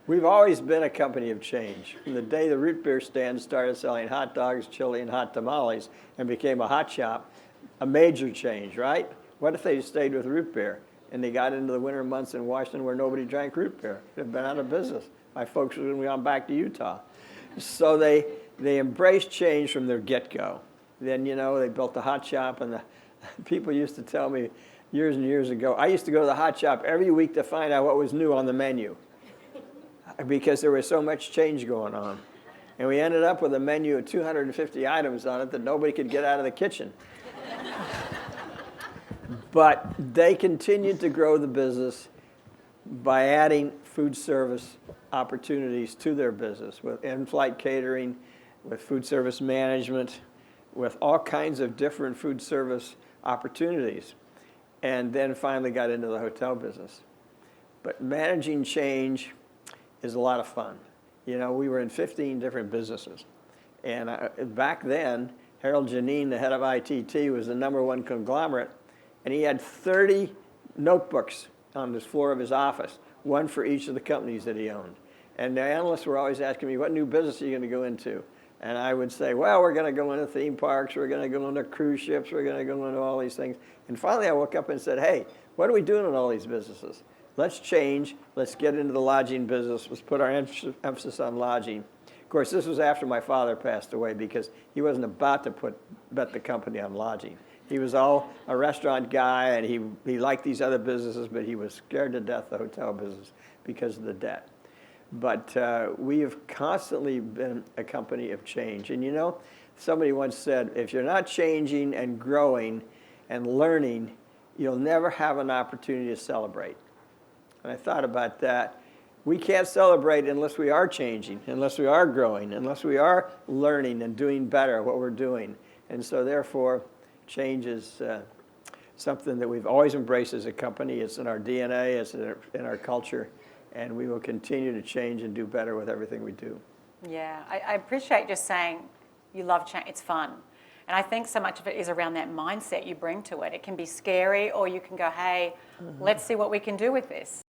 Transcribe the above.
We've always been a company of change. From the day the root beer stand started selling hot dogs, chili, and hot tamales and became a hot shop, a major change, right? What if they stayed with root beer and they got into the winter months in Washington where nobody drank root beer? They'd been out of business. My folks would have gone back to Utah. So they embraced change from their get-go. Then, they built the hot shop, and the people used to tell me years and years ago, I used to go to the hot shop every week to find out what was new on the menu because there was so much change going on. And we ended up with a menu of 250 items on it that nobody could get out of the kitchen. But they continued to grow the business by adding food service opportunities to their business with in-flight catering, with food service management, with all kinds of different food service opportunities, and then finally got into the hotel business. But managing change is a lot of fun. We were in 15 different businesses. And back then, Harold Janine, the head of ITT, was the #1 conglomerate, and he had 30 notebooks on the floor of his office, one for each of the companies that he owned. And the analysts were always asking me, what new business are you going to go into? And I would say, well, we're going to go into theme parks, we're going to go into cruise ships, we're going to go into all these things. And finally I woke up and said, hey, what are we doing in all these businesses? Let's change, let's get into the lodging business, let's put our emphasis on lodging. Of course, this was after my father passed away because he wasn't about to bet the company on lodging. He was all a restaurant guy, and he liked these other businesses, but he was scared to death of the hotel business because of the debt. But we have constantly been a company of change. And somebody once said, if you're not changing and growing and learning, you'll never have an opportunity to celebrate. And I thought about that. We can't celebrate unless we are changing, unless we are growing, unless we are learning and doing better at what we're doing. And so therefore, change is something that we've always embraced as a company. It's in our DNA, it's in our culture, and we will continue to change and do better with everything we do. Yeah, I appreciate just saying you love change, it's fun. And I think so much of it is around that mindset you bring to it. It can be scary, or you can go, hey, let's see what we can do with this.